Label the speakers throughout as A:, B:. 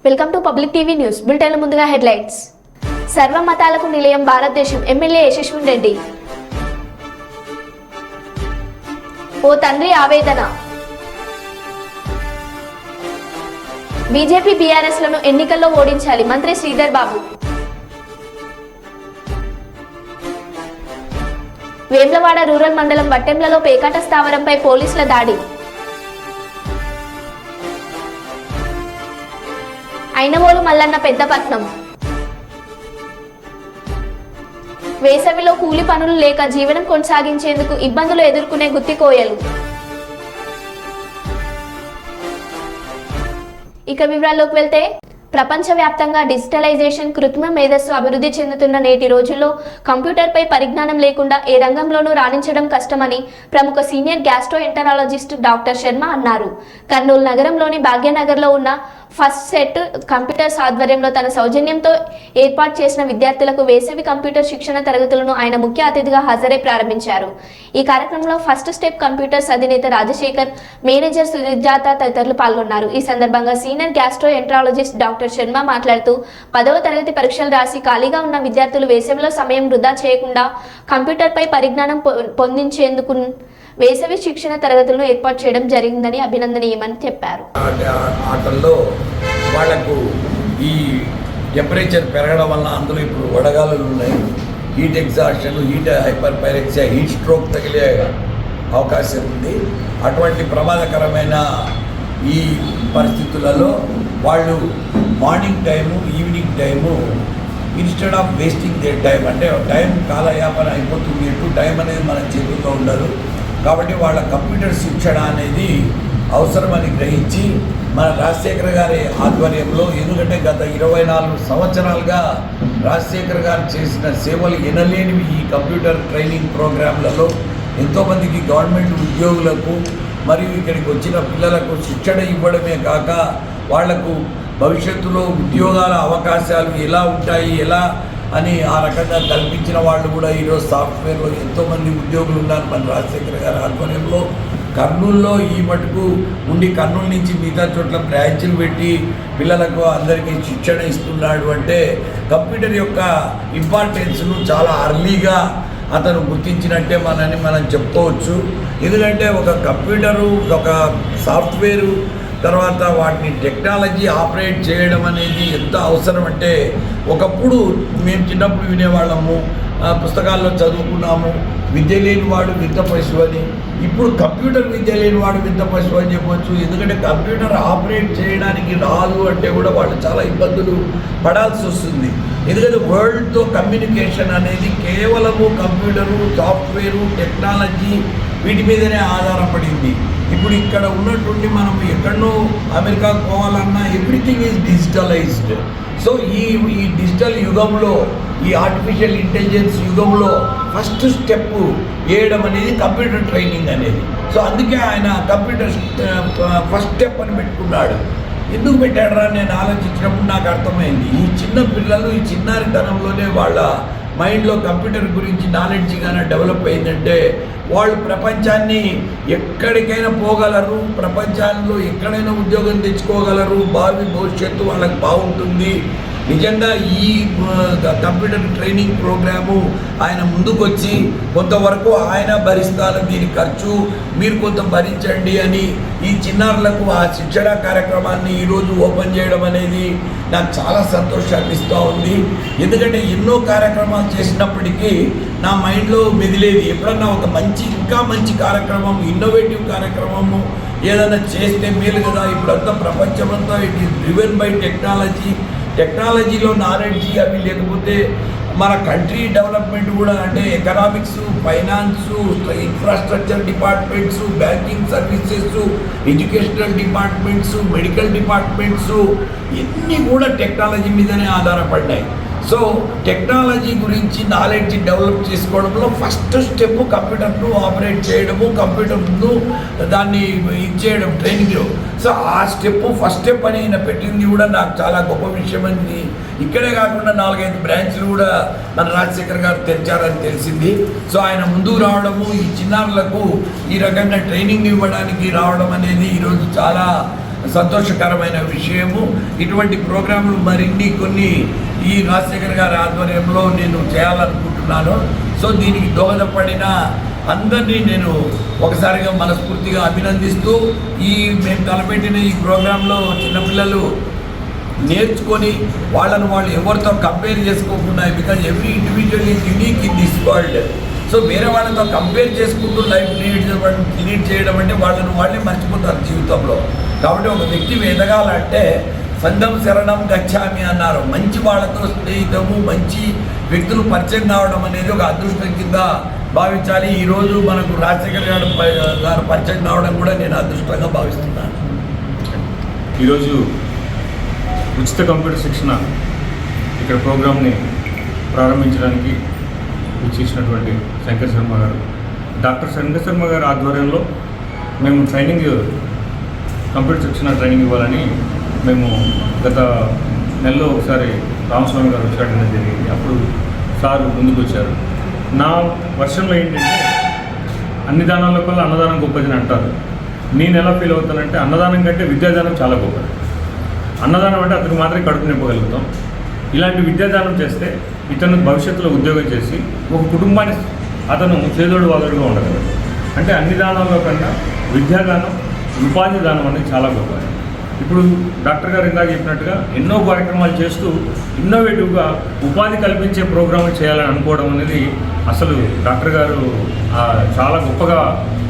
A: Welcome to public TV news bulletin. ముందుగా headlines. సర్వ మతాలకు నిలయం భారతదేశం ఎమ్మెల్యే యశస్విన్ రెడ్డి. ఓ తండ్రి ఆవేదన. బీజేపీ బీఆర్ఎస్ లను ఎన్నికల్లో ఓడించాలి మంత్రి శ్రీధర్ బాబు. వేములవాడ రూరల్ మండలం వట్టెంలలో పేకాట స్థావరంపై పోలీసుల దాడి. ఐనవోలు మల్లన్న పెద్దపట్నం. వేసవిలో కూలి పనులు లేక జీవనం కొనసాగించేందుకు ఇబ్బందులు ఎదుర్కొనే గుత్తికోయలు. ఇక వివరాల్లోకి వెళ్తే, ప్రపంచవ్యాప్తంగా డిజిటలైజేషన్, కృత్రిమ మేధస్సు అభివృద్ధి చెందుతున్న నేటి రోజుల్లో కంప్యూటర్పై పరిజ్ఞానం లేకుండా ఏ రంగంలోనూ రాణించడం కష్టమని ప్రముఖ సీనియర్ గ్యాస్ట్రోఎంటరాలజిస్ట్ డాక్టర్ శర్మ అన్నారు. కర్నూలు నగరంలోని భాగ్యనగర్లో ఉన్న ఫస్ట్ సెట్ కంప్యూటర్స్ ఆధ్వర్యంలో తన సౌజన్యంతో ఏర్పాటు చేసిన విద్యార్థులకు వేసవి కంప్యూటర్ శిక్షణ తరగతులను ఆయన ముఖ్య అతిథిగా హాజరై ప్రారంభించారు. ఈ కార్యక్రమంలో ఫస్ట్ స్టెప్ కంప్యూటర్స్ అధినేత రాజశేఖర్, మేనేజర్ సుజాత తదితరులు పాల్గొన్నారు. ఈ సందర్భంగా సీనియర్ గ్యాస్ట్రోఎంటరాలజిస్ట్ డాక్టర్ శర్మ మాట్లాడుతూ 10వ తరగతి పరీక్షలు రాసి ఖాళీగా ఉన్న విద్యార్థులు వేసవిలో సమయం వృధా చేయకుండా కంప్యూటర్పై పరిజ్ఞానం పొందించేందుకు వేసవి శిక్షణ తరగతులను ఏర్పాటు చేయడం జరిగిందని అభినందనీయమని చెప్పారు.
B: ఆటల్లో వాళ్లకు ఈ టెంపరేచర్ పెరగడం వల్ల అందులో ఇప్పుడు వడగాలులు ఉన్నాయి, heat exhaustion, heat hyper pyrexia, heat stroke తగిలే అవకాశం ఉంది. అటువంటి ప్రమాదకరమైన ఈ పరిస్థితులలో వాళ్ళు morning time, evening time instead of wasting they time, అంటే టైం కాలయాపన అయిపోతుంది, ఎటు టైం అనేది మన చేతుల్లో ఉండదు. కాబట్టి వాళ్ళ కంప్యూటర్ శిక్షణ అనేది అవసరమని గ్రహించి మన రాజశేఖర్ గారి ఆధ్వర్యంలో, ఎందుకంటే గత 24 సంవత్సరాలుగా రాజశేఖర్ గారు చేసిన సేవలు ఎనలేనివి. ఈ కంప్యూటర్ ట్రైనింగ్ ప్రోగ్రాంలలో ఎంతోమందికి గవర్నమెంట్ ఉద్యోగులకు మరియు ఇక్కడికి వచ్చిన పిల్లలకు శిక్షణ ఇవ్వడమే కాక వాళ్లకు భవిష్యత్తులో ఉద్యోగాల అవకాశాలు ఎలా ఉంటాయి, ఎలా అని ఆ రకంగా కల్పించిన వాళ్ళు కూడా ఈరోజు సాఫ్ట్వేర్లో ఎంతోమంది ఉద్యోగులు ఉన్నారు మన రాజశేఖర్ గారి ఆధ్వర్యంలో. కర్నూలులో ఈ మటుకు ఉండి కర్నూలు నుంచి మిగతా చోట్ల బ్రాంచ్లు పెట్టి పిల్లలకు అందరికీ శిక్షణ ఇస్తున్నాడు అంటే కంప్యూటర్ యొక్క ఇంపార్టెన్స్ను చాలా అర్లీగా అతను గుర్తించినట్టే మనం చెప్పుకోవచ్చు. ఎందుకంటే ఒక కంప్యూటరు, ఒక సాఫ్ట్వేరు, తర్వాత వాటిని టెక్నాలజీ ఆపరేట్ చేయడం అనేది ఎంత అవసరం అంటే, ఒకప్పుడు మేము చిన్నప్పుడు వినేవాళ్ళము, పుస్తకాల్లో చదువుకున్నాము, విద్య లేని వాడు వింత పశువు అని. ఇప్పుడు కంప్యూటర్ విద్య లేని వాడు వింత పశువు అని చెప్పవచ్చు. ఎందుకంటే కంప్యూటర్ ఆపరేట్ చేయడానికి రాదు అంటే కూడా వాళ్ళు చాలా ఇబ్బందులు పడాల్సి వస్తుంది. ఎందుకంటే వరల్డ్తో కమ్యూనికేషన్ అనేది కేవలము కంప్యూటరు, సాఫ్ట్వేరు, టెక్నాలజీ వీటి మీదనే ఆధారపడింది. ఇప్పుడు ఇక్కడ ఉన్నటువంటి మనం ఎక్కడో అమెరికాకు పోవాలన్నా ఎవ్రీథింగ్ ఈజ్ డిజిటలైజ్డ్. సో ఈ డిజిటల్ యుగంలో, ఈ ఆర్టిఫిషియల్ ఇంటెలిజెన్స్ యుగంలో ఫస్ట్ స్టెప్ వేయడం అనేది కంప్యూటర్ ట్రైనింగ్ అనేది. సో అందుకే ఆయన కంప్యూటర్ ఫస్ట్ స్టెప్ అని పెట్టుకున్నాడు. ఎందుకు పెట్టాడరా నేను ఆలోచించినప్పుడు నాకు అర్థమైంది. ఈ చిన్న పిల్లలు ఈ చిన్నారితనంలోనే వాళ్ళ మైండ్లో కంప్యూటర్ గురించి నాలెడ్జ్ కానీ డెవలప్ అయిందంటే వాళ్ళు ప్రపంచాన్ని ఎక్కడికైనా పోగలరు, ప్రపంచాల్లో ఎక్కడైనా ఉద్యోగం తెచ్చుకోగలరు, భావి భవిష్యత్తు వాళ్ళకి బాగుంటుంది. నిజంగా ఈ కంప్యూటర్ ట్రైనింగ్ ప్రోగ్రాము ఆయన ముందుకొచ్చి కొంతవరకు ఆయన భరిస్తాను, దీని ఖర్చు మీరు కొంత భరించండి అని ఈ చిన్నారులకు ఆ శిక్షణ కార్యక్రమాన్ని ఈరోజు ఓపెన్ చేయడం అనేది నాకు చాలా సంతోషాన్ని ఇస్తూ ఉంది. ఎందుకంటే ఎన్నో కార్యక్రమాలు చేసినప్పటికీ నా మైండ్లో మెదిలేది ఎప్పుడన్నా ఒక ఇంకా మంచి కార్యక్రమం, ఇన్నోవేటివ్ కార్యక్రమము ఏదైనా చేస్తే మేలు కదా. ఇప్పుడంతా ప్రపంచమంతా ఇట్ ఈస్ డ్రివెన్ బై టెక్నాలజీలో నాలెడ్జి అవి లేకపోతే మన కంట్రీ డెవలప్మెంట్ కూడా, అంటే economics, finance, infrastructure departments, banking services, educational departments, medical departments ఇవన్నీ కూడా టెక్నాలజీ మీదనే ఆధారపడ్డాయి. సో టెక్నాలజీ గురించి నాలెడ్జ్ డెవలప్ చేసుకోవడంలో ఫస్ట్ స్టెప్ కంప్యూటర్ను ఆపరేట్ చేయడము, కంప్యూటర్ను దాన్ని ఇచ్చేయడం ట్రైనింగ్లో. సో ఆ ఫస్ట్ స్టెప్ అని ఆయన పెట్టింది కూడా నాకు చాలా గొప్ప విషయం అని. ఇక్కడే కాకుండా 4-5 బ్రాంచ్లు కూడా మన రాజశేఖర్ గారు తెచ్చారని తెలిసింది. సో ఆయన ముందుకు రావడము, ఈ చిన్నారులకు ఈ రకంగా ట్రైనింగ్ ఇవ్వడానికి రావడం అనేది ఈరోజు చాలా సంతోషకరమైన విషయము. ఇటువంటి ప్రోగ్రాంలు మరిన్ని కొన్ని ఈ రాజశేఖర్ గారి ఆధ్వర్యంలో నేను చేయాలనుకుంటున్నాను. సో దీనికి దోహదపడిన అందరినీ నేను ఒకసారిగా మనస్ఫూర్తిగా అభినందిస్తూ మేము తలపెట్టిన ఈ ప్రోగ్రాంలో చిన్నపిల్లలు నేర్చుకొని వాళ్ళను వాళ్ళు ఎవరితో కంపేర్ చేసుకోకుండా, because every individual is unique in this world. So వేరే వాళ్ళతో కంపేర్ చేసుకుంటూ లైఫ్ లీడ్ చేయడం అంటే వాళ్ళని వాళ్ళే మర్చిపోతారు జీవితంలో. కాబట్టి ఒక వ్యక్తి ఎదగాలంటే సంఘం శరణం గచ్చామి అన్నారు. మంచి వాళ్ళతో స్నేహితము, మంచి వ్యక్తులు పరిచయం కావడం అనేది ఒక అదృష్టం కింద భావించాలి. ఈరోజు మనకు రాజశేఖర్ గారు పరిచయం కావడం కూడా నేను అదృష్టంగా భావిస్తున్నాను.
C: ఈరోజు ఉచిత కంప్యూటర్ శిక్షణ ఇక్కడ ప్రోగ్రామ్ని ప్రారంభించడానికి ఇచ్చేసినటువంటి శంకర్ శర్మ గారు, డాక్టర్ శంకర్ శర్మ గారి ఆధ్వర్యంలో మేము కంప్యూటర్ శిక్షణ ట్రైనింగ్ ఇవ్వాలని మేము గత నెలలో ఒకసారి రామస్వామి గారు వచ్చాడనేది జరిగింది. అప్పుడు సార్ ముందుకు వచ్చారు. నా వర్షంలో ఏంటంటే అన్ని దానాల వల్ల అన్నదానం గొప్పదని అంటారు. నేను ఎలా ఫీల్ అవుతానంటే అన్నదానం కంటే విద్యాదానం చాలా గొప్పది. అన్నదానం అంటే అతనికి మాత్రమే కడుపు నింపగలుగుతాం. ఇలాంటి విద్యాదానం చేస్తే ఇతను భవిష్యత్తులో ఉద్యోగం చేసి ఒక కుటుంబాన్ని అతను చేదోడు వాదోడుగా ఉండగలడు. అంటే అన్ని దానాల్లో కన్నా విద్యాదానం, ఉపాధి దానం అనేది చాలా గొప్పది. ఇప్పుడు డాక్టర్ గారు ఇందాక చెప్పినట్టుగా ఎన్నో కార్యక్రమాలు చేస్తూ ఇన్నోవేటివ్గా ఉపాధి కల్పించే ప్రోగ్రాములు చేయాలని అనుకోవడం అనేది అసలు డాక్టర్ గారు చాలా గొప్పగా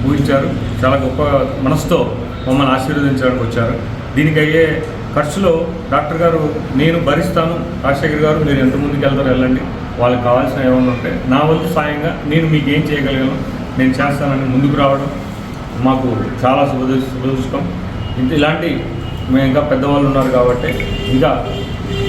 C: ఊహించారు. చాలా గొప్ప మనసుతో మమ్మల్ని ఆశీర్వదించడానికి వచ్చారు. దీనికి అయ్యే ఖర్చులో డాక్టర్ గారు నేను భరిస్తాను, రాజశేఖర్ గారు మీరు ఎంత ముందుకు వెళ్తారో వెళ్ళండి, వాళ్ళకి కావాల్సిన ఏమైనా ఉంటే నా వంతు సాయంగా నేను మీకు ఏం చేయగలిగాను నేను చేస్తానని ముందుకు రావడం మాకు చాలా శుభదృష్టం. ఇలాంటి మేము ఇంకా పెద్దవాళ్ళు ఉన్నారు కాబట్టి ఇంకా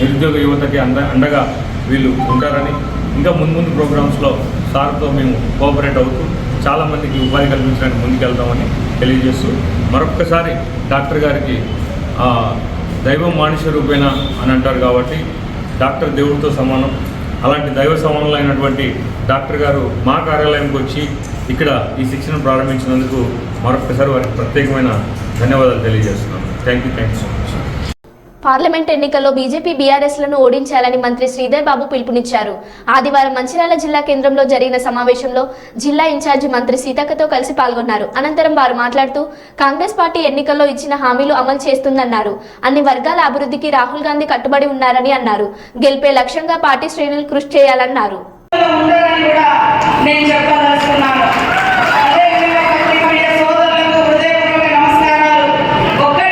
C: నిరుద్యోగ యువతకి అండగా వీళ్ళు ఉంటారని, ఇంకా ముందు ప్రోగ్రామ్స్లో సార్తో మేము కోఆపరేట్ అవుతూ చాలామందికి ఉపాధి కల్పించడానికి ముందుకెళ్తామని తెలియజేస్తూ మరొక్కసారి డాక్టర్ గారికి దైవం మానుష్య రూపేణ అని అంటారు కాబట్టి డాక్టర్ దేవుడితో సమానం. అలాంటి దైవ సమానులైనటువంటి డాక్టర్ గారు మా కార్యాలయంకి వచ్చి ఇక్కడ ఈ శిక్షణ ప్రారంభించినందుకు మరొకసారి వారికి ప్రత్యేకమైన ధన్యవాదాలు తెలియజేస్తున్నాను. Thank you so much.
A: Parliament ఎన్నికల్లో బీజేపీ బీఆర్ఎస్లను ఓడించాలని మంత్రి శ్రీధర్ బాబు పిలుపునిచ్చారు. ఆదివారం మంచిర్యాల జిల్లా కేంద్రంలో జరిగిన సమావేశంలో జిల్లా ఇన్ఛార్జి మంత్రి సీతక్కతో కలిసి పాల్గొన్నారు. అనంతరం వారు మాట్లాడుతూ కాంగ్రెస్ పార్టీ ఎన్నికల్లో ఇచ్చిన హామీలు అమలు చేస్తుందన్నారు. అన్ని వర్గాల అభివృద్ధికి రాహుల్ గాంధీ కట్టుబడి ఉన్నారని అన్నారు. గెలిపే లక్ష్యంగా పార్టీ శ్రేణులు కృషి చేయాలన్నారు.
D: This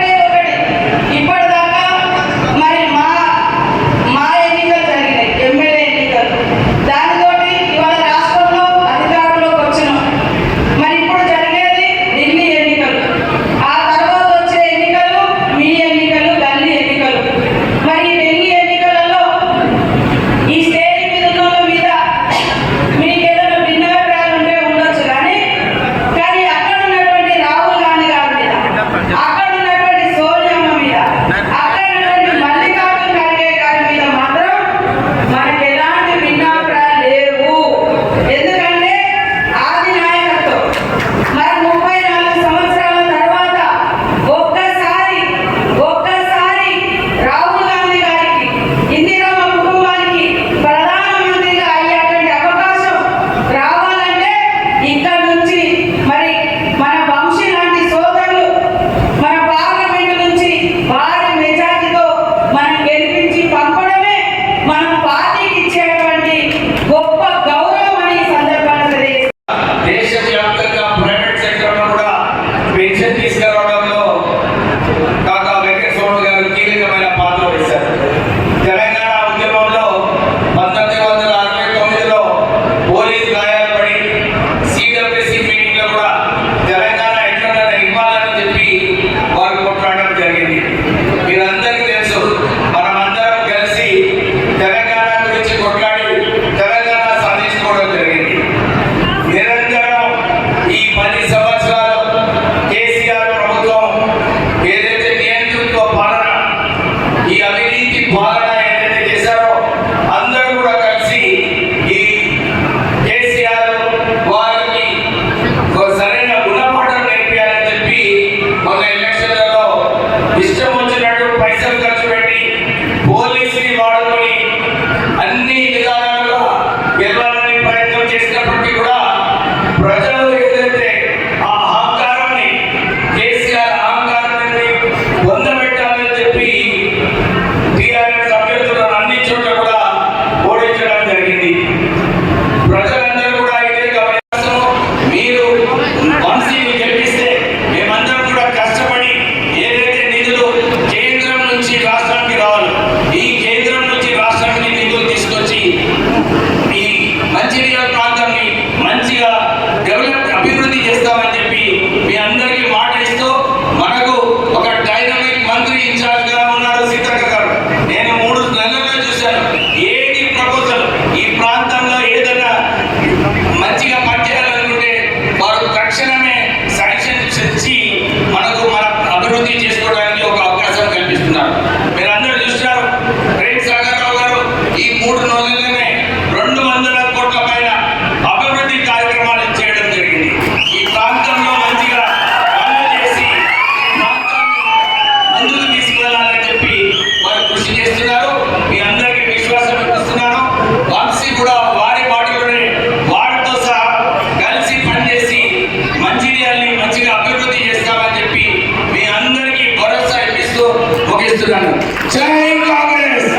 D: జై కాంగ్రెస్,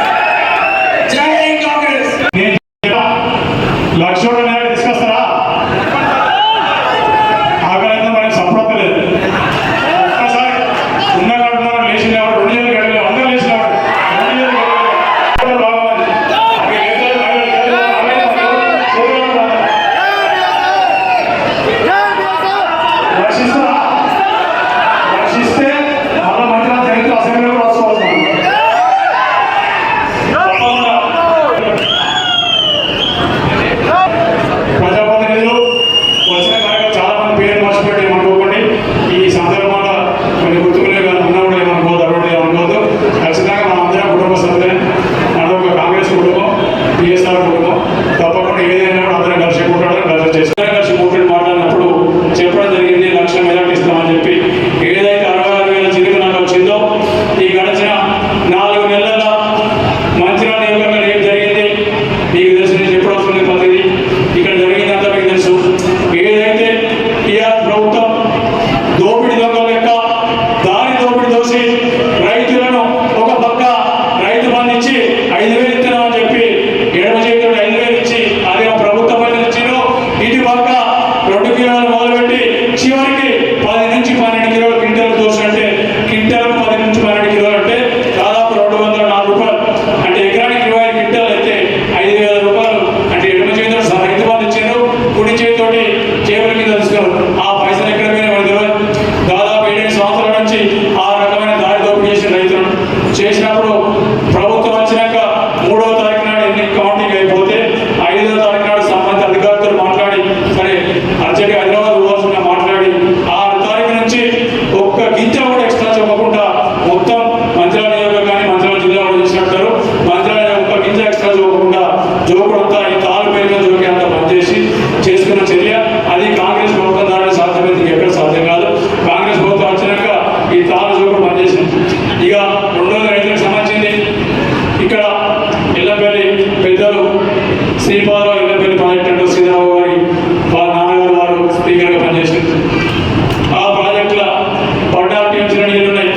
D: జై కాంగ్రెస్.
E: లక్ష్మణ న్యాయం తీసుకొస్తారా? ఆకలి మనకి సపోర్ట్ లేదు. ఒక్కసారి ఉన్నవాడు లేచినవాడు 2 ఏళ్ళు గడిపాడు, అందరూ లేచినవాడు 2 ఏళ్ళు బాగుంది. రక్షిస్తే మళ్ళా మంత్రి చరిత్ర అసెంబ్లీ కూడా వస్తుంది. ప్రజాప్రతినిధులు వచ్చిన కనుక చాలా మంది పేరు మర్చిపెట్టి ఏమనుకోకండి. ఈ సందర్భంలో కొన్ని గుర్తుకులే కానీ ఉన్నప్పుడు ఏమనుకోవద్దు, అటువంటి ఏమనుకోవద్దు. ఖచ్చితంగా మన అందరం కుటుంబ సభ్యులే. మనకు ఒక కాంగ్రెస్ కుటుంబం, పిఎస్ఆర్ కుటుంబం. తప్పకుండా ఏదైనా కూడా అందరం కలిసి కూటాడని కలిసి చేస్తాం. కలిసి మూమెంట్ మాట్లాడినప్పుడు చెప్పడం జరిగింది 1 లక్ష మెజార్టీ ఇస్తామని చెప్పి. ఏదైతే 66,000 చిరుకు నాకు వచ్చిందో ఈ గడిచిన 4 నెలల మంచిర్యాల నియోజకవర్గంలో ఏం జరిగింది మీకు తెలుసు. నేను చెప్పడం వస్తుంది పద్ధతి ఇక్కడ జరిగిందంతా మీకు తెలుసు. ఏదైతే టీఆర్ ప్రభుత్వం దోపిడీ దొంగ లెక్క దారి దోపిడీ దోసి రైతులను ఒక పక్క రైతు బంధు ఇచ్చి 5,000 ఇస్తున్నామని చెప్పి ఎడమ చేతితో 5,000 ఇచ్చి అదే ప్రభుత్వ పనులు ఇచ్చిండ్రు. ఇటు పక్క 2 కిలోలు మొదలుపెట్టి చివరికి 10 నుంచి 12 కిలోలు క్వింటాలు దోసినట్టే. క్వింటాలకు 10 నుంచి 12 కిలోలు అంటే దాదాపు 204 రూపాయలు. అంటే ఎకరానికి 25 క్వింటాలు అయితే 5,000 రూపాయలు. అంటే ఎడమ చేతితో రైతు బంధు ఇచ్చిండ్రు, కుడి చేతితోటి చేపల మీద తీసుకున్నారు. ఆ పైసలు ఎక్కడ పోయినా మనకు తెలియదు. దాదాపు 7 సంవత్సరాల నుంచి ఆ రకమైన దారి దోపిడీ చేసిన రైతులను చేసినప్పుడు ప్రభుత్వం వచ్చినాక 3వ తారీఖు నాడు ఎన్ని కౌంటింగ్ అయిపోతే 5వ తారీఖు నాడు సంబంధిత అధికారులతో మాట్లాడి సరే అర్జెంట్గా హైదరాబాద్ పోవాల్సిన మాట్లాడి 6 తారీఖు నుంచి ఒక్క గింజ కూడా ఎక్స్ట్రా చెప్పకుండా మొత్తం మంచిర్యాల నియోజకవర్గాన్ని మంచిర్యాల జిల్లా కూడా చేసినట్టారు. మంచిర్యాల ఒక్క గింజ ఎక్స్ట్రా చూపకుండా జోకుడంతా ఈ తాలు పేరుగా జోకి అంతా బంద్ చేసి చేసుకున్న చర్య. అది కాంగ్రెస్ ప్రభుత్వం ద్వారా సాధ్యమైంది, ఎక్కడ సాధ్యం కాదు. కాంగ్రెస్ ప్రభుత్వం వచ్చినాక ఈ తాలు జోకుడు బంద్ చేసింది. ఇక 200 రైతులకు సంబంధించింది. ఇక్కడ ఎల్లంపల్లి పెద్దలు శ్రీపాదరావు ఎల్లంపల్లి ప్రాజెక్ట్ అంటూ శ్రీరావు గారి వాళ్ళ నాన్నగారు వారు స్పీకర్గా పనిచేసింది. ఆ ప్రాజెక్టుల పడ్డాలు టీఎంసీల నీళ్ళు ఉన్నాయి.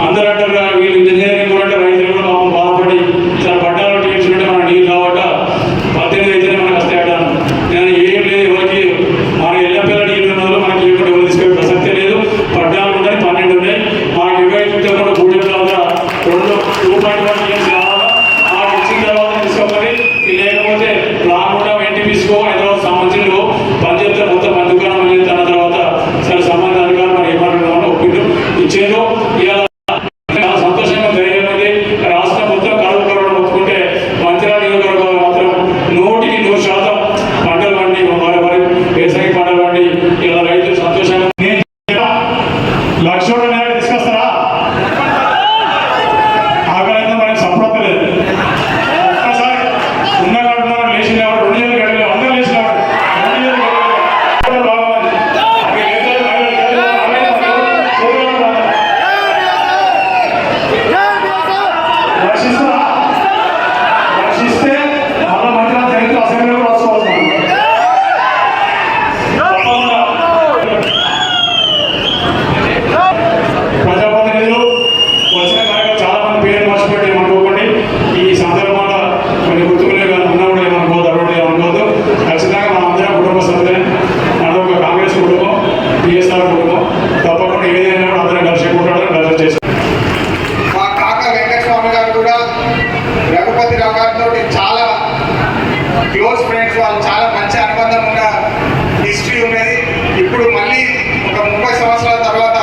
E: అందరూ అంటారు వీళ్ళు ఇంజనీరింగ్ కూడా అంటే రైతులు కూడా పాపం బాధపడి చాలా పడ్డాలు టీఎంసీలు అంటే మన నీళ్ళు రావట 18 అయితేనే మనకు వస్తాయి అంటాను. నేను ఏం లేదు, ఎవరికి మన ఎల్లంపల్లి నీళ్ళు ఉన్న వాళ్ళు మనకి ఇవ్వకుండా ఎవరు తీసుకెళ్ళే ప్రసక్తే లేదు. పడ్డాలు ఉన్నాయి, 12 ఉన్నాయి. మనకి 25 కూడా గూడెం ద్వారా 2.1 టీఎంసీ రావాలా. ఆ ఇచ్చిన తర్వాత తీసుకోవాలి. లేకపోతే రాకుండా ఎన్టీపీసీకో హైదరాబాద్ సంబంధించిన పని చెప్తే మొత్తం మన దుకాణం అని చెప్తున్న తర్వాత సరే సంబంధిత అధికారులు మనం ఏమంటున్నామని ఒప్పిండు ఇచ్చేదో. ఇలా సంతోషంగా ధైర్యం ఉంది. రాష్ట్రం మొత్తం కడుపు కరోనా ఒప్పుకుంటే మంచిర్యాల నియోజకవర్గంలో మాత్రం 100% పంటలు పండి వరి వ్యవసాయ పంటలు పండి ఇలా రైతులు సంతోషంగా. లక్ష్మణ న్యాయం తీసుకొస్తారా? ఆకలి మనకి సపోర్ట్ లేదు. ఒక్కసారి ఉన్నవాడు లేచినవాడు 2 ఏళ్ళు గడిపాడు, అందరూ లేచినవాడు 2 ఏళ్ళు బాగుంది. రక్షిస్తే మళ్ళా మంత్రి చరిత్ర అసెంబ్లీ కూడా వస్తుంది. ప్రజాప్రతినిధులు వచ్చిన కనుక చాలా మంది పేరు మర్చిపెట్టి ఏమనుకోకండి. ఈ సందర్భంలో కొన్ని గుర్తుకులే కానీ ఉన్నప్పుడు ఏమనుకోవద్దు, అటువంటి ఏమనుకోవద్దు. ఖచ్చితంగా మన అందరం కుటుంబ సభ్యులే. మనకు ఒక కాంగ్రెస్ కుటుంబం, పిఎస్ఆర్ కుటుంబం. తప్పకుండా ఏదైనా కూడా అందరం కలిసి కూటాడని కలిసి చేస్తాం.
D: మా కాక వెంకటస్వామి గారు కూడా రఘుపతిరావు గారితో చాలా క్లోజ్ ఫ్రెండ్స్. వాళ్ళు చాలా మంచి అనుబంధం ఉన్న హిస్టరీ ఉన్నది. ఇప్పుడు మళ్ళీ ఒక 30 సంవత్సరాల తర్వాత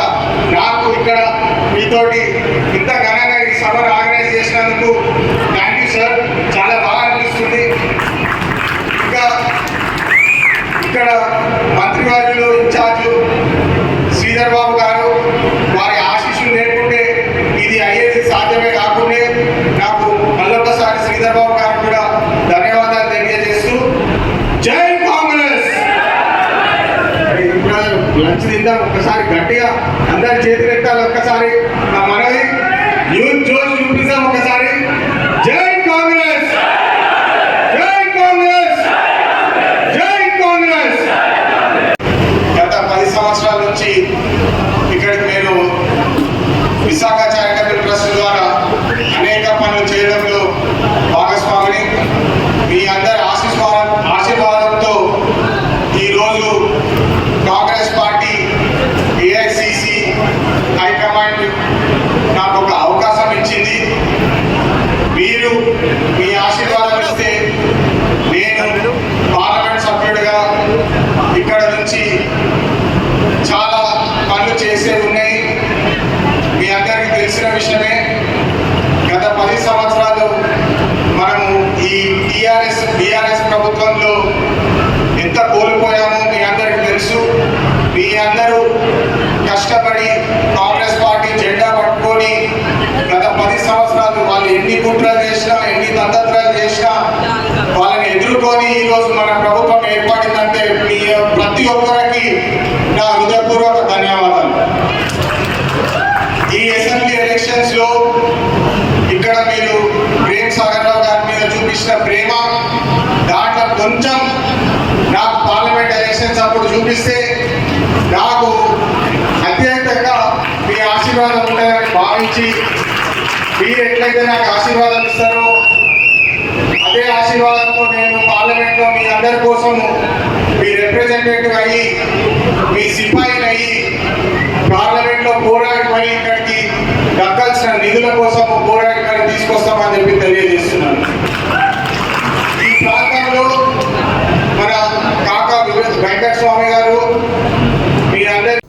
D: నాకు ఇక్కడ మీతోటి ఇంత ఘనంగా ఈ సభను ఆర్గనైజ్ చేసినందుకు థ్యాంక్ యూ సార్. చాలా బాగా అనిపిస్తుంది. ఇంకా ఇక్కడ మంత్రివర్యులు ఇన్ఛార్జు శ్రీధర్ బాబు గారు వారి ఆశీస్సులు లేకుంటే ఇది అయ్యేది సాధ్యమే కాకుండా నాకు మళ్ళొకసారి శ్రీధర్ బాబు గారు కూడా ధన్యవాదాలు తెలియజేస్తూ జై కాంగ్రెస్. లంచ్ తిందాం ఒక్కసారి గట్టిగా అందరి చేతులు ఎత్తాలి. ఒక్కసారి మనవి యూత్ జోష్ చూపిస్తాం ఒక్కసారి. ప్రభుత్వంలో ఎంత కోల్పోయామో మీ అందరికీ తెలుసు. మీ అందరూ కష్టపడి కాంగ్రెస్ పార్టీ జెండా పట్టుకొని గత 10 సంవత్సరాలు వాళ్ళు ఎన్ని కుట్రలు చేసినా, ఎన్ని తంత్రాలు చేసినా వాళ్ళని ఎదుర్కొని ఈరోజు మన ప్రభుత్వం ఏర్పడిందంటే మీ ప్రతి ఒక్కరికి నా హృదయపూర్వక ధన్యవాదాలు. ఈ అసెంబ్లీ ఎలక్షన్స్ లో ఇక్కడ మీరు ప్రేమ్ సాగర్ రావు గారి మీద చూపించిన ప్రేమ, దాంట్లో కొంచెం నాకు పార్లమెంట్ ఎలక్షన్స్ అప్పుడు చూపిస్తే నాకు అత్యంతంగా మీ ఆశీర్వాదం ఉంటుందని భావించి మీరు ఎట్లయితే నాకు ఆశీర్వాదం ఇస్తారో అదే ఆశీర్వాదంతో నేను పార్లమెంట్లో మీ అందరి కోసం మీ రిప్రజెంటేటివ్ అయ్యి, మీ సిపాయిలు అయ్యి పార్లమెంట్లో పోరాడి మరి ఇక్కడికి దక్కాల్సిన నిధుల కోసం పోరాడి మరి తీసుకొస్తామని చెప్పి తెలియజేస్తున్నాను. ఈ ప్రాంతంలో మన కాకా వెంకటస్వామి గారు మీ అందరి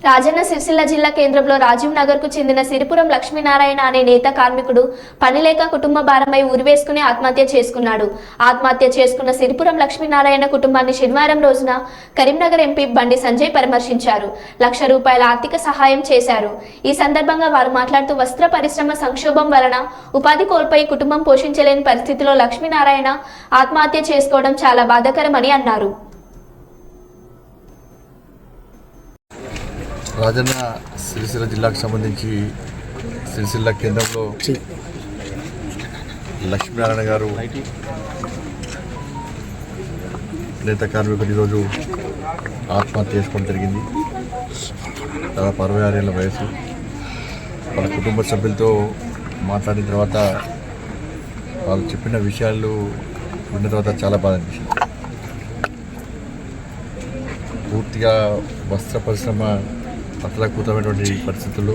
A: రాజన్న సిరిసిల్ల జిల్లా కేంద్రంలో రాజీవ్ నగర్ కు చెందిన సిరిపురం లక్ష్మీనారాయణ అనే నేత కార్మికుడు పనిలేక కుటుంబ భారమై ఉరివేసుకుని ఆత్మహత్య చేసుకున్నాడు. ఆత్మహత్య చేసుకున్న సిరిపురం లక్ష్మీనారాయణ కుటుంబాన్ని శనివారం రోజున కరీంనగర్ ఎంపీ బండి సంజయ్ పరామర్శించారు. ₹1,00,000 ఆర్థిక సహాయం చేశారు. ఈ సందర్భంగా వారు మాట్లాడుతూ వస్త్ర పరిశ్రమ సంక్షోభం వలన ఉపాధి కోల్పోయి కుటుంబం పోషించలేని పరిస్థితిలో లక్ష్మీనారాయణ ఆత్మహత్య చేసుకోవడం చాలా బాధాకరమని అన్నారు.
F: రాజన్న సిరిసిల్ల జిల్లాకు సంబంధించి సిరిసిల్ల కేంద్రంలో లక్ష్మీనారాయణ గారు నేత కార్మికుడు ఈరోజు ఆత్మహత్య చేసుకోవడం జరిగింది. దాదాపు 66 ఏళ్ళ వయసు. వాళ్ళ కుటుంబ సభ్యులతో మాట్లాడిన తర్వాత వాళ్ళు చెప్పిన విషయాలు విన్న తర్వాత చాలా బాధ అనిపించింది. పూర్తిగా వస్త్ర పరిశ్రమ అతలాకుతమైనటువంటి పరిస్థితుల్లో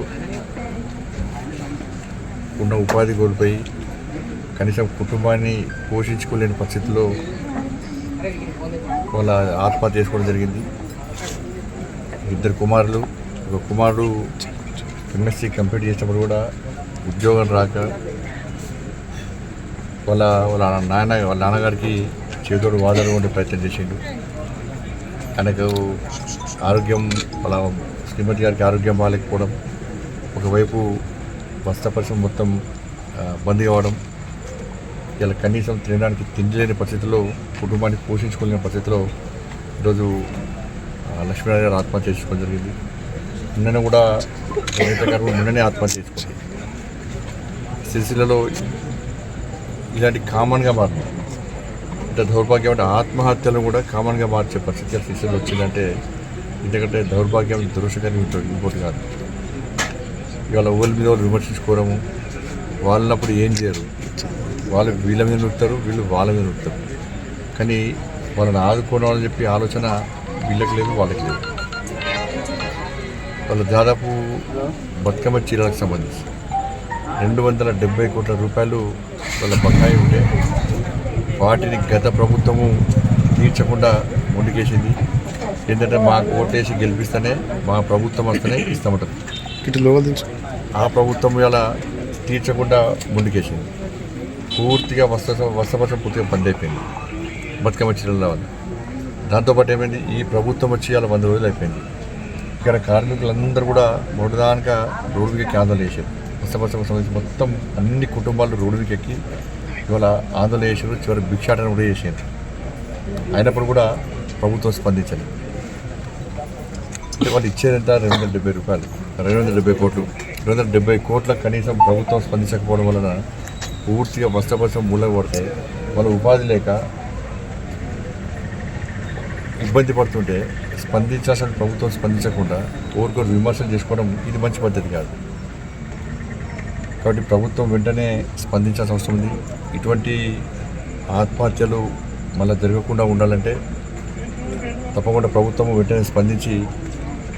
F: ఉన్న ఉపాధి కోల్పోయి కనీసం కుటుంబాన్ని పోషించుకోలేని పరిస్థితుల్లో వాళ్ళ ఆత్మహత్య చేసుకోవడం జరిగింది. 2 కుమారులు, ఒక కుమారుడు ఎంఎస్సీ కంప్లీట్ చేసినప్పుడు కూడా ఉద్యోగం రాక వాళ్ళ నాన్నగారికి చేదోడు వాదోడు ఉండే ప్రయత్నం చేసిండు. ఆయనకు ఆరోగ్యం, వాళ్ళ శ్రీమతి గారికి ఆరోగ్యం బాగాలేకపోవడం, ఒకవైపు వస్త్ర పరిశ్రమ మొత్తం బంద్ కావడం, ఇలా కనీసం తినడానికి తిండిలేని పరిస్థితుల్లో, కుటుంబాన్ని పోషించుకోలేని పరిస్థితిలో ఈరోజు లక్ష్మీనారాయణ గారు ఆత్మహత్య చేసుకోవడం జరిగింది. నిన్న కూడా నేత గారు నిన్ననే ఆత్మహత్య చేసుకుంది. సిరిసిల్లలో ఇలాంటి కామన్గా మారింది. ఇంత దౌర్భాగ్యం అంటే ఆత్మహత్యలు కూడా కామన్గా మార్చే పరిస్థితి సిరిసిల్లలో వచ్చిందంటే ఎందుకంటే దౌర్భాగ్యం, దురదృష్టకరం ఇంకోటి కాదు. ఇవాళ ఊళ్ళ మీద వాళ్ళు విమర్శించుకోవడము, వాళ్ళప్పుడు ఏం చేయరు, వాళ్ళు వీళ్ళ మీద నృత్తారు, వీళ్ళు వాళ్ళ మీద నృత్తారు. కానీ వాళ్ళని ఆదుకోవాలని చెప్పి ఆలోచన వీళ్ళకి లేదు, వాళ్ళకి లేదు. వాళ్ళు దాదాపు బతుకమ్మ చీరలకు సంబంధించి ₹270 కోట్ల వాళ్ళ బకాయి ఉంటే వాటిని గత ప్రభుత్వము తీర్చకుండా ముందుకేసింది. ఏంటంటే మాకు ఓటేసి గెలిపిస్తేనే, మా ప్రభుత్వం వస్తేనే ఇస్తామంటారు. ఆ ప్రభుత్వం ఇలా తీర్చకుండా ముందుకేసింది. పూర్తిగా వస్త్రపరిశ్రమ పూర్తిగా బంద్ అయిపోయింది బతుకమ్మ చీరల వల్ల. దాంతోపాటు ఏమైంది, ఈ ప్రభుత్వం వచ్చి ఇలా 100 రోజులు అయిపోయింది. ఇక్కడ కార్మికులందరూ కూడా మొదటిదానిక రోడ్డు ఎక్కి ఆందోళన చేశారు. వస్త్రపరిశ్రమ సంబంధించి మొత్తం అన్ని కుటుంబాలు రోడ్డుకి ఎక్కి ఇవాళ ఆందోళన చేశారు. చివరి భిక్షాటన కూడా చేశారు. అయినప్పుడు కూడా ప్రభుత్వం స్పందించాలి. అంటే వాళ్ళు ఇచ్చేదంతా ₹270, 270 కోట్లు. 270 కోట్ల కనీసం ప్రభుత్వం స్పందించకపోవడం వలన పూర్తిగా వస్త్ర పరిశ్రమ మూలకి పడితే వాళ్ళు ఉపాధి లేక ఇబ్బంది పడుతుంటే స్పందించాల్సిన ప్రభుత్వం స్పందించకుండా ఓరికొరు విమర్శలు చేసుకోవడం ఇది మంచి పద్ధతి కాదు. కాబట్టి ప్రభుత్వం వెంటనే స్పందించాల్సిన అవసరం ఉంది. ఇటువంటి ఆత్మహత్యలు మళ్ళీ జరగకుండా ఉండాలంటే తప్పకుండా ప్రభుత్వం వెంటనే స్పందించి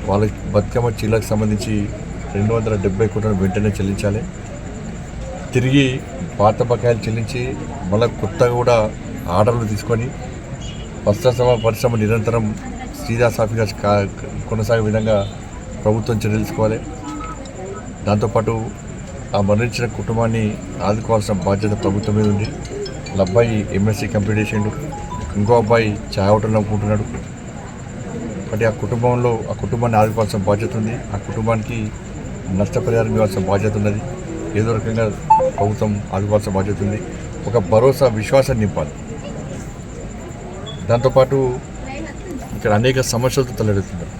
F: వాళ్ళకి బతుకమ్మ చీరలకు సంబంధించి 270 కోట్లను వెంటనే చెల్లించాలి. తిరిగి పాత బకాయిలు చెల్లించి మళ్ళీ కొత్తగా కూడా ఆర్డర్లు తీసుకొని వస్త్ర పరిశ్రమ నిరంతరం సాఫీగా కొనసాగే విధంగా ప్రభుత్వం చర్యలు తీసుకోవాలి. దాంతోపాటు ఆ మరణించిన కుటుంబాన్ని ఆదుకోవాల్సిన బాధ్యత ప్రభుత్వం మీద ఉంది. వాళ్ళ అబ్బాయి ఎంఎస్సీ కంప్లీట్ చేసిండు, ఇంకో అబ్బాయి చాయ్ హోటల్ నమ్ముకుంటున్నాడు. కాబట్టి ఆ కుటుంబాన్ని ఆదుకోవాల్సిన బాధ్యత ఉంది. ఆ కుటుంబానికి నష్టపరిహారం ఇవ్వాల్సిన బాధ్యత ఉన్నది. ఏదో రకంగా ప్రభుత్వం ఆదుకోవాల్సిన బాధ్యత ఉంది. ఒక భరోసా, విశ్వాసం నింపాలి. దాంతోపాటు ఇక్కడ అనేక సమస్యలతో తలెడుతున్నారు.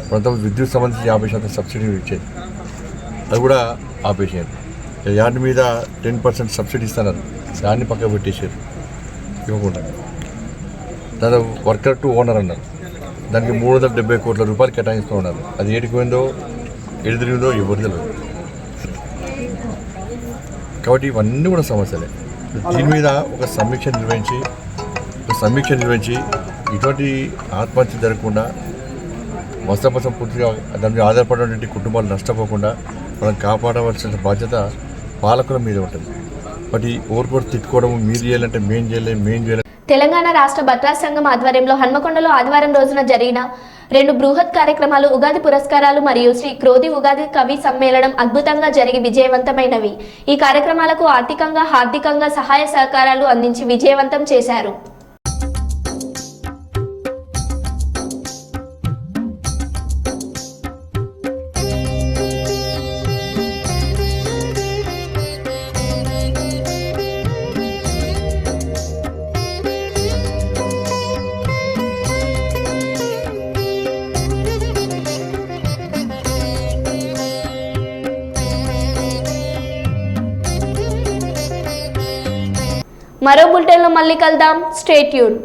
F: కొంత విద్యుత్ సంబంధించి 50% సబ్సిడీ ఇచ్చేది, అది కూడా ఆపేసారు. యార్డ్ మీద 10% సబ్సిడీ ఇస్తున్నారు, దాన్ని పక్కన పెట్టేసారు, ఇవ్వకుండా. దాని వర్కర్ టు ఓనర్ అన్నారు, దానికి 370 కోట్ల రూపాయలు కేటాయిస్తూ ఉన్నారు. అది ఏడికి పోయిందో ఎటు తిరిగిందో ఎవరు తెలియదు. కాబట్టి ఇవన్నీ కూడా సమస్యలే. దీని మీద ఒక సమీక్ష నిర్వహించి ఇటువంటి ఆత్మహత్య జరగకుండా, వస్త్రపసం పూర్తిగా దాని మీద ఆధారపడినటువంటి కుటుంబాలు నష్టపోకుండా మనం కాపాడవలసిన బాధ్యత పాలకుల మీద ఉంటుంది. బట్ ఈ ఓర్కొడు తిట్టుకోవడం, మీరు చేయాలంటే మేం చేయలేం.
A: తెలంగాణ రాష్ట్ర బట్రా సంఘం ఆధ్వర్యంలో హన్మకొండలో ఆదివారం రోజున జరిగిన 2 బృహత్ కార్యక్రమాలు, ఉగాది పురస్కారాలు మరియు శ్రీ క్రోధి ఉగాది కవి సమ్మేళనం అద్భుతంగా జరిగి విజయవంతమైనవి. ఈ కార్యక్రమాలకు ఆర్థికంగా, హార్దికంగా సహాయ సహకారాలు అందించి విజయవంతం చేశారు. మరో బులెటిన్లో మళ్ళీ కలుద్దాం. Stay tuned.